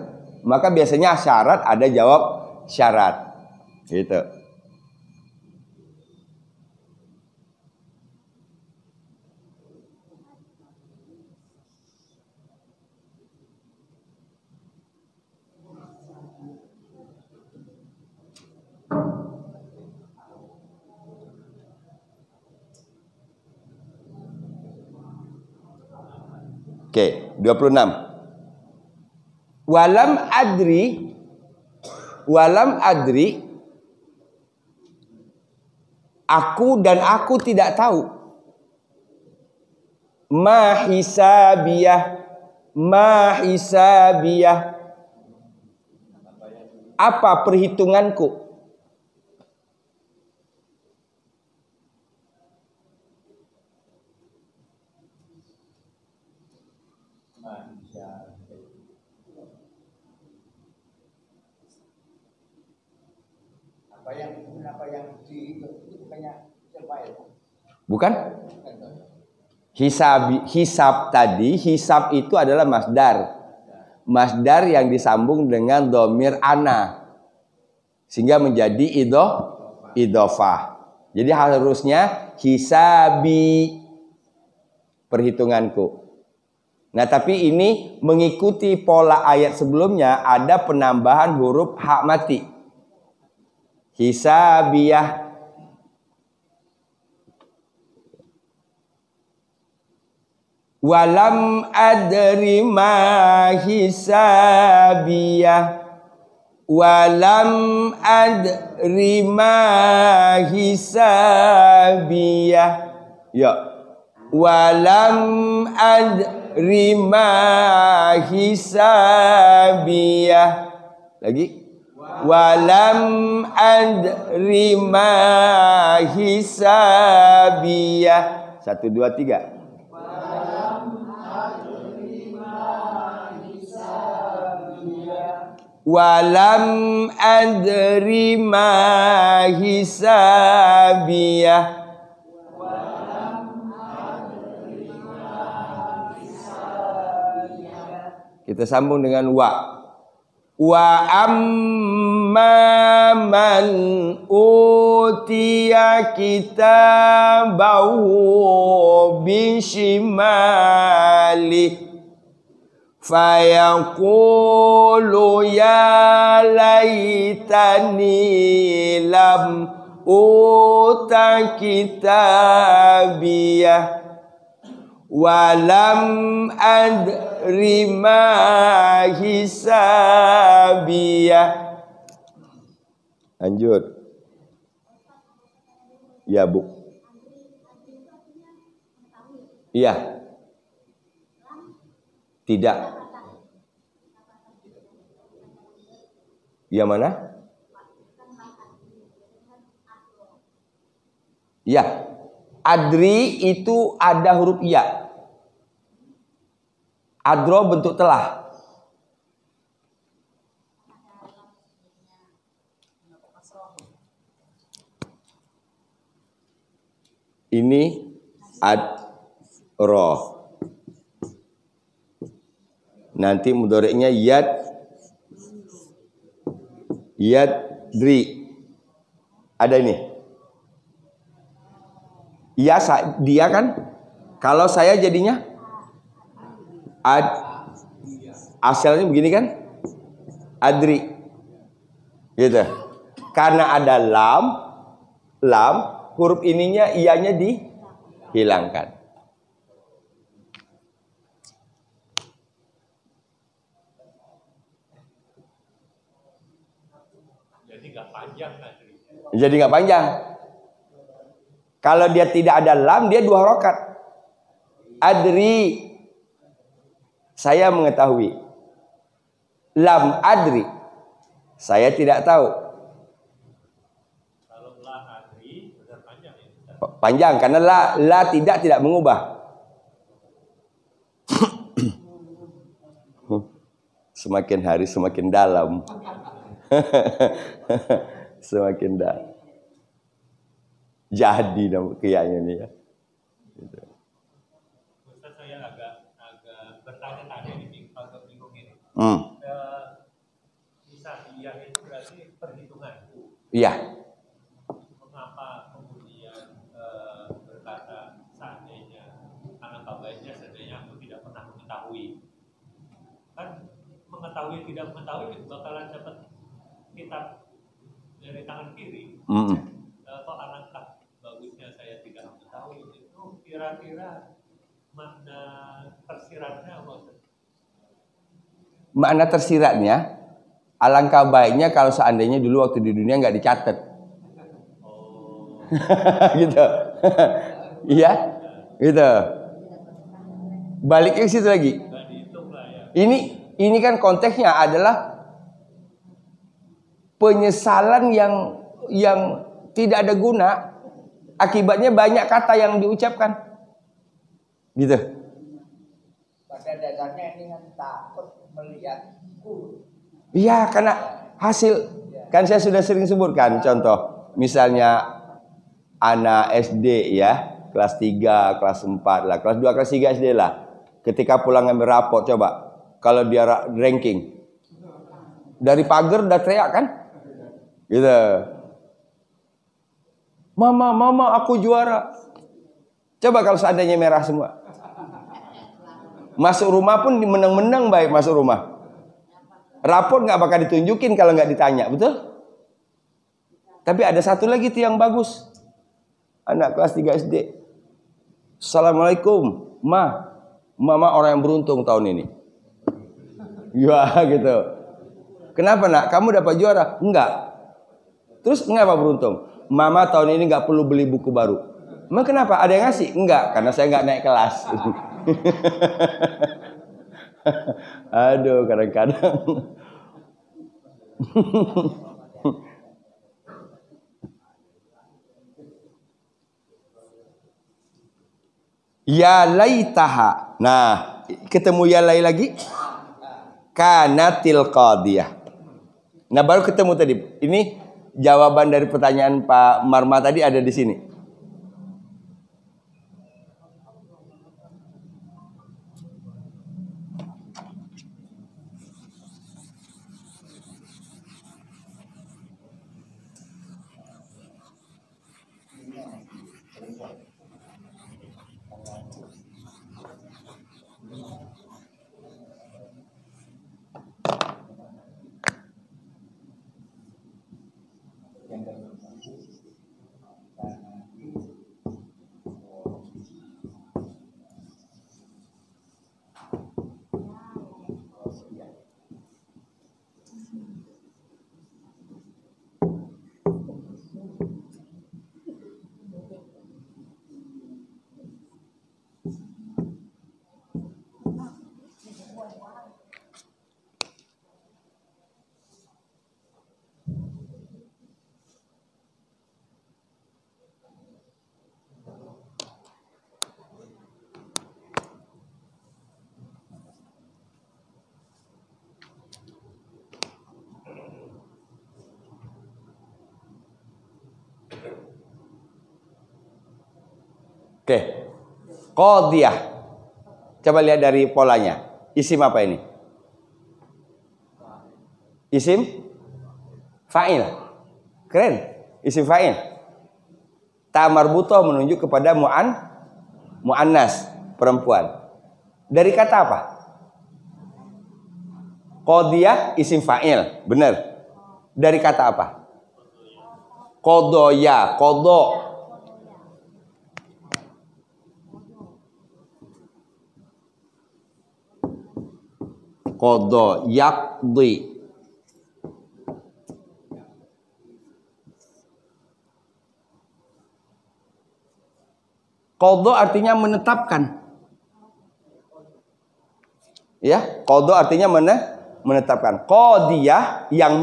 Speaker 1: Maka biasanya syarat ada jawab syarat, gitu. Oke, 26. Walam adri, aku dan aku tidak tahu. Ma hisabiyah, apa perhitunganku? Bukan? Hisab tadi, hisab itu adalah masdar. Masdar yang disambung dengan dhamir ana. Sehingga menjadi idhofah. Jadi harusnya hisabi, perhitunganku. Nah, tapi ini mengikuti pola ayat sebelumnya, ada penambahan huruf hak mati. Hisabiyah. Walam adri ma hisabiyah. Walam adri ma hisabiyah. Ya. Walam adri ma hisabiyah. Lagi. Walam adri ma hisabiyah. 1, 2, 3. Walam adri ma hisabiyah. Kita sambung dengan wa. Wa amma man utiya kitabahu bishimali fayaqulu ya laitani lam uta kitabiyah walam adri ma hisabiyah. Lanjut. Ya, Bu. Iya. Tidak. Yang mana? Ya. Adri itu ada huruf ya. Adro bentuk telah. Ini adro. Nanti mudhari'nya yadri. Ada ini. Iya, dia kan. Kalau saya jadinya asalnya begini kan? Adri. Gitu. Karena ada lam, huruf ininya ianya dihilangkan. Jadi nggak panjang. Kalau dia tidak ada lam, dia 2 harokat. Adri, saya mengetahui. Lam adri, saya tidak tahu.
Speaker 2: Kalau la adri, benar panjang ya?
Speaker 1: Panjang, karena la tidak mengubah. Semakin hari semakin dalam. Semakin dalam. Jadi kayaknya nih ya. Gitu.
Speaker 2: Ustaz, saya agak bertanya-tanya ini, agak bingung ini. Hisabiyah itu berarti perhitungan.
Speaker 1: Iya.
Speaker 2: Mengapa kemudian berkata seandainya, karena kabarnya seandainya aku tidak pernah mengetahui. Kan mengetahui tidak mengetahui itu bakalan dapat kitab dari tangan kiri. Kok alangkah bagusnya saya tidak mengetahui itu, kira-kira makna tersiratnya apa?
Speaker 1: Makna tersiratnya, alangkah baiknya kalau seandainya dulu waktu di dunia nggak dicatat.
Speaker 2: Oh.
Speaker 1: Gitu. Iya, gitu. Balik ke situ lagi.
Speaker 2: Nggak dihitung lah ya.
Speaker 1: Ini kan konteksnya adalah penyesalan yang tidak ada guna, akibatnya banyak kata yang diucapkan, gitu.
Speaker 3: Pada dasarnya ini kan takut melihat guru.
Speaker 1: Iya, karena hasil kan saya sudah sering sebutkan contoh, misalnya anak SD ya, kelas 3, kelas 4 lah, kelas 2, kelas 3 SD lah. Ketika pulang ngambil raport, coba kalau dia ranking dari pagar udah teriak kan? Gitu. Mama, aku juara. Coba kalau seandainya merah semua. Masuk rumah pun menang-menang baik masuk rumah. Rapor nggak bakal ditunjukin kalau nggak ditanya, betul? Tapi ada satu lagi tuh yang bagus. Anak kelas 3 SD. Assalamualaikum, Mama orang yang beruntung tahun ini. Ya gitu. Kenapa nak? Kamu dapat juara? Enggak. Terus mengapa beruntung? Mama tahun ini nggak perlu beli buku baru. Emang kenapa? Ada yang ngasih? Enggak, karena saya nggak naik kelas. Aduh, kadang-kadang. Ya laitaha. Nah, ketemu ya lay lagi. Kanatil qadiyah. Nah, baru ketemu tadi. Ini jawaban dari pertanyaan Pak Marma tadi ada di sini. Oke. Qadiyah. Coba lihat dari polanya. Isim apa ini? Isim fa'il. Keren. Isim fa'il. Ta marbutoh menunjuk kepada muannas, perempuan. Dari kata apa? Qadiyah isim fa'il. Benar. Dari kata apa? Qadoya, qado. Qadha yaqdi. Qadha artinya menetapkan. Ya, qadha artinya menetapkan. Qadiyah yang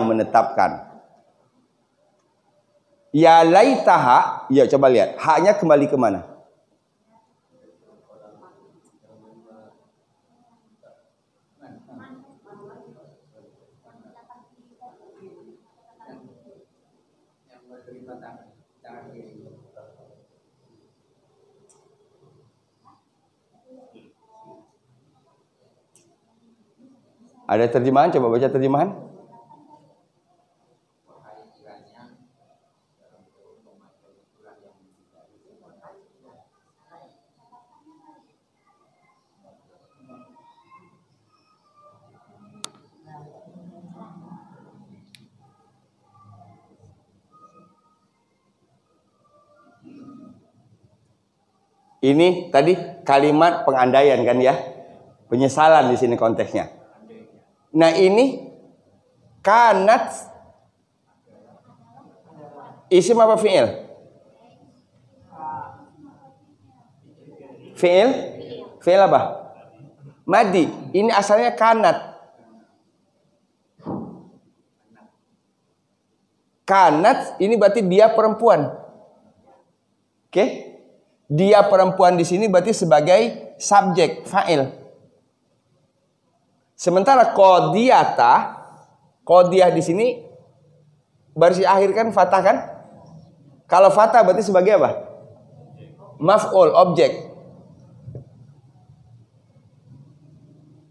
Speaker 1: menetapkan. Ya laitaha, ya coba lihat, haknya kembali ke mana? Ada terjemahan? Coba baca terjemahan. Ini tadi kalimat pengandaian kan ya? Penyesalan di sini konteksnya. Nah ini kanat isim apa fi'il? Fi'il? Fi'il apa? Madi. Ini asalnya kanat. Kanat ini berarti dia perempuan. Oke? Dia perempuan di sini berarti sebagai subjek, fa'il. Sementara qadiyah di sini baris akhir kan fathah kan? Kalau fathah berarti sebagai apa? Maf'ul, objek.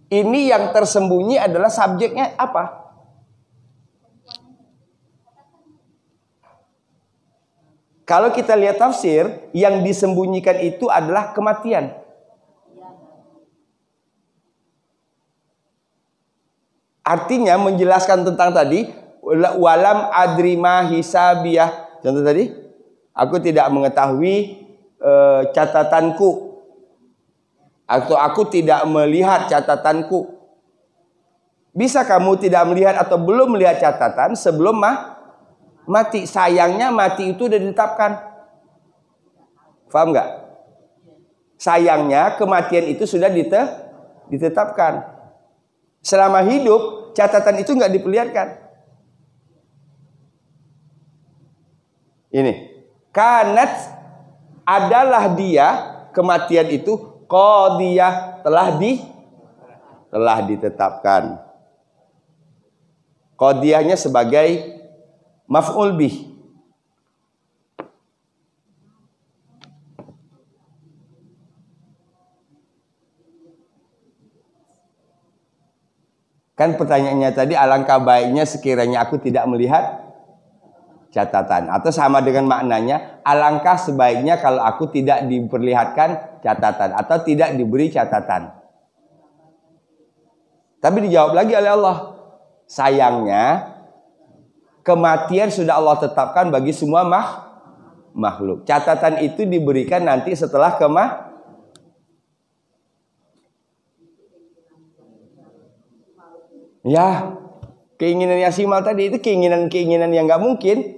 Speaker 1: Ini yang tersembunyi adalah subjeknya apa? Kalau kita lihat tafsir, yang disembunyikan itu adalah kematian. Artinya menjelaskan tentang tadi, walam adrima hisabiyah. Contoh tadi, aku tidak mengetahui catatanku. Atau aku tidak melihat catatanku. Bisa kamu tidak melihat atau belum melihat catatan sebelum mati. Sayangnya mati itu udah ditetapkan. Paham nggak? Sayangnya kematian itu sudah ditetapkan. Selama hidup catatan itu nggak diperlihatkan. Ini kanat adalah dia, kematian itu qadiyah telah ditetapkan. Qadiyahnya sebagai maf'ul bih. Kan pertanyaannya tadi, alangkah baiknya sekiranya aku tidak melihat catatan. Atau sama dengan maknanya, alangkah sebaiknya kalau aku tidak diperlihatkan catatan. Atau tidak diberi catatan. Tapi dijawab lagi oleh Allah. Sayangnya kematian sudah Allah tetapkan bagi semua makhluk. Catatan itu diberikan nanti setelah Ya, keinginan yang simal tadi itu keinginan yang nggak mungkin.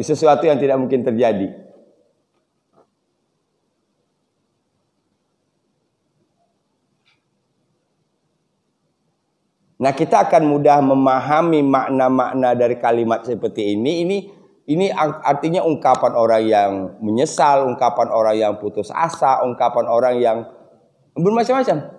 Speaker 1: Sesuatu yang tidak mungkin terjadi. Nah, kita akan mudah memahami makna-makna dari kalimat seperti ini. Ini artinya ungkapan orang yang menyesal, ungkapan orang yang putus asa, ungkapan orang yang bermacam-macam.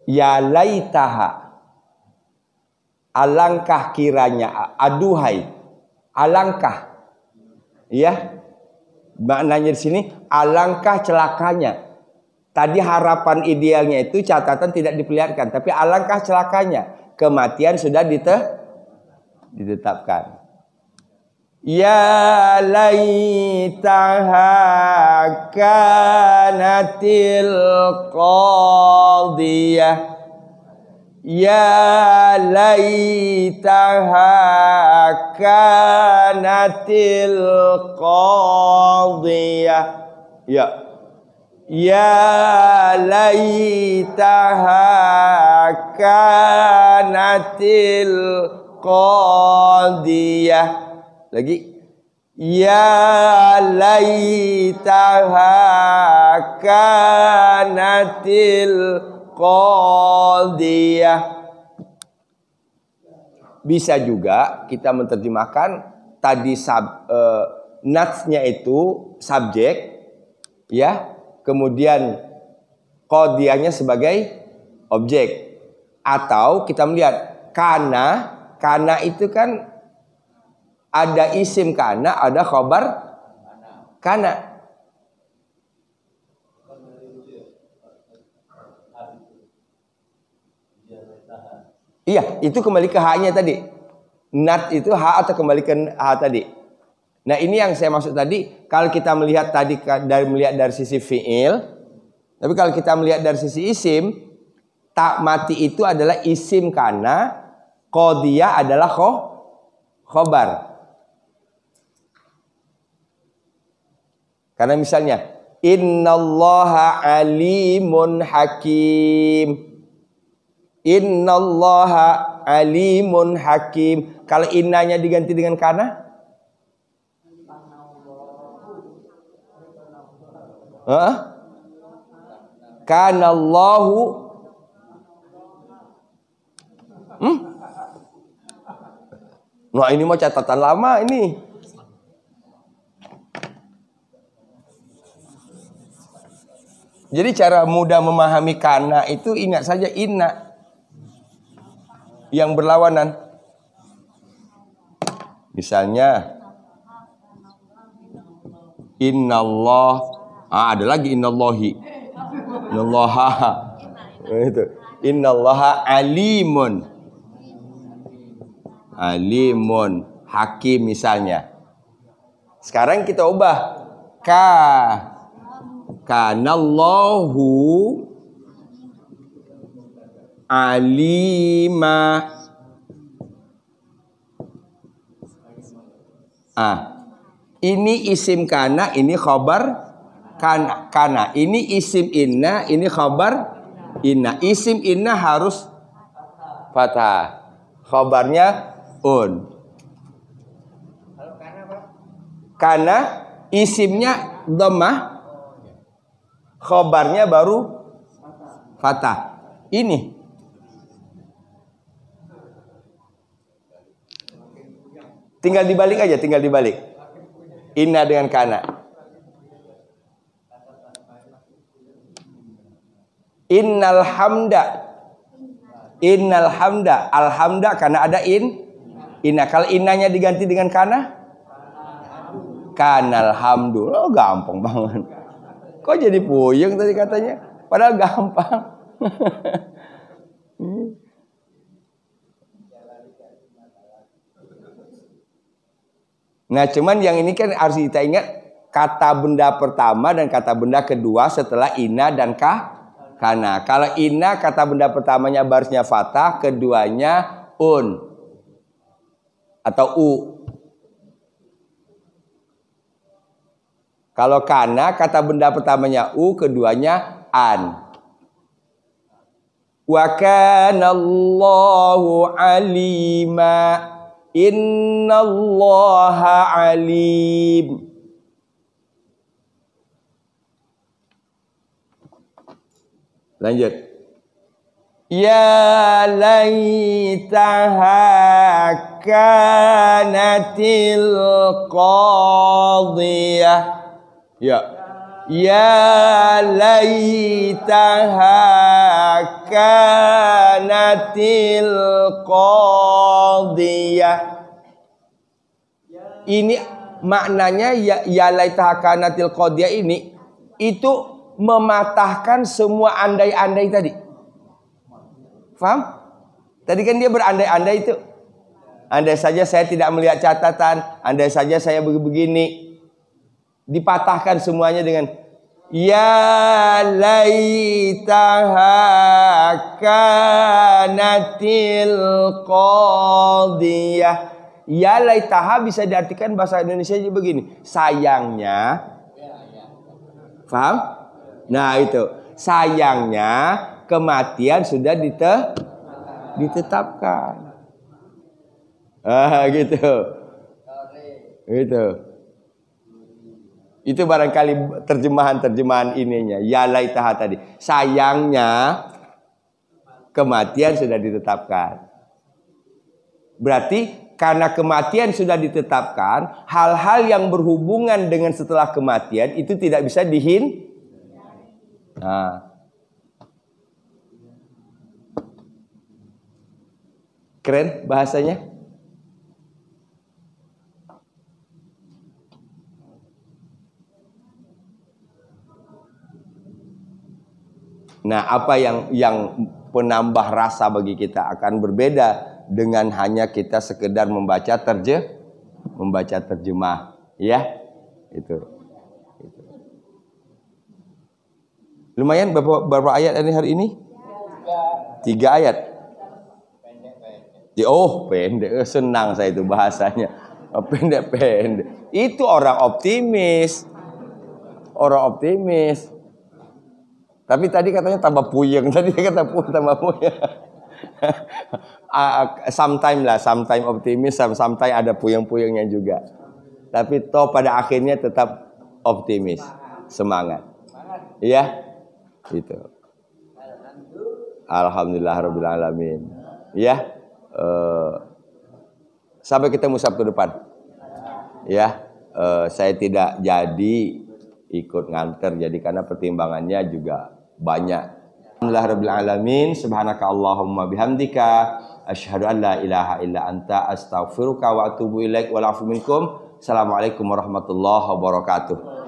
Speaker 1: Ya laitaha, alangkah kiranya, aduhai, alangkah, ya, maknanya di sini alangkah celakanya. Tadi harapan idealnya itu catatan tidak diperlihatkan, tapi alangkah celakanya kematian sudah ditetapkan. Ya laitaha kanatil qadiyah. Ya laitaha kanatil qadiyah. Ya laitaha kanatil qadiyah. Lagi. Ya laitaha kanatil qadiyah. Bisa juga kita menerjemahkan tadi natsnya itu subjek, ya, kemudian qadiyahnya sebagai objek. Atau kita melihat kana itu kan ada isim kana, ada khobar kana. Iya, itu kembali ke haknya tadi. Nat itu hak atau kembali ke hak tadi. Nah, ini yang saya maksud tadi. Kalau kita melihat tadi melihat dari sisi fi'il, tapi kalau kita melihat dari sisi isim, tak mati itu adalah isim karena qadiyah adalah khobar. Karena misalnya innallaha alimun hakim. Innallaha alimun hakim. Kalau innanya diganti dengan kana? Kanallahu. Nah, ini mau catatan lama ini. Jadi cara mudah memahami kana itu ingat saja inna yang berlawanan. Misalnya innallah, ada lagi innallahi. Innallaha. Itu. Innallaha alimun. Alimun hakim misalnya. Sekarang kita ubah kanallahu alima. Ini isim kana, ini khabar kana. Ini isim inna, ini khabar inna. Isim inna harus fathah. Khabarnya un.
Speaker 3: Kalau kana apa?
Speaker 1: Kana isimnya dhammah. Khabarnya baru fathah. Ini tinggal dibalik aja, tinggal dibalik. Inna dengan kana. Innal hamda. Alhamda karena ada inna. Kalau innanya diganti dengan kana? Kanal hamdu. Oh, gampang banget. Kok jadi puyeng tadi katanya? Padahal gampang. Nah, cuman yang ini kan harus kita ingat kata benda pertama dan kata benda kedua setelah inna dan kana. Kalau inna kata benda pertamanya barisnya fathah, keduanya un atau u. Kalau kana kata benda pertamanya u, keduanya an. Wa kana Allahu alima. Innallaha alim. Lanjut. Ya laitaha kanatil qadiyah. Ya laitaha kanatil qadiyah. Ini maknanya ya laitaha kanatil qadiyah ini itu mematahkan semua andai-andai tadi. Faham? Tadi kan dia berandai-andai itu. Andai saja saya tidak melihat catatan, andai saja saya begini. Dipatahkan semuanya dengan ya laitaha kanatil qadiyah. Ya laitaha bisa diartikan bahasa Indonesia begini, sayangnya. Paham? Nah, itu sayangnya kematian sudah ditetapkan. Gitu. Gitu. Itu barangkali terjemahan ininya. Ya laitaha tadi. Sayangnya kematian sudah ditetapkan. Berarti karena kematian sudah ditetapkan, hal-hal yang berhubungan dengan setelah kematian itu tidak bisa Keren bahasanya. Nah, apa yang penambah rasa bagi kita, akan berbeda dengan hanya kita sekedar membaca terjemah, ya. Itu. Lumayan berapa ayat hari ini? 3 ayat. Oh, pendek. Senang saya itu bahasanya. Pendek. Itu orang optimis. Tapi tadi katanya tambah puyeng. Tadi kata tambah puyeng. Sometime optimis, sometime ada puyeng-puyengnya juga. Tapi toh pada akhirnya tetap optimis, semangat. Iya, itu. Alhamdulillahirabbil alamin. Ya, sampai ketemu Sabtu depan. Ya, saya tidak jadi ikut nganter, jadi karena pertimbangannya juga banyak. Alhamdulillahirabbil alamin. Subhanaka Allahumma bihamdika asyhadu an la ilaha illa anta astaghfiruka wa atubu ilaik. Wa la'afu minkum. Assalamualaikum warahmatullahi wabarakatuh.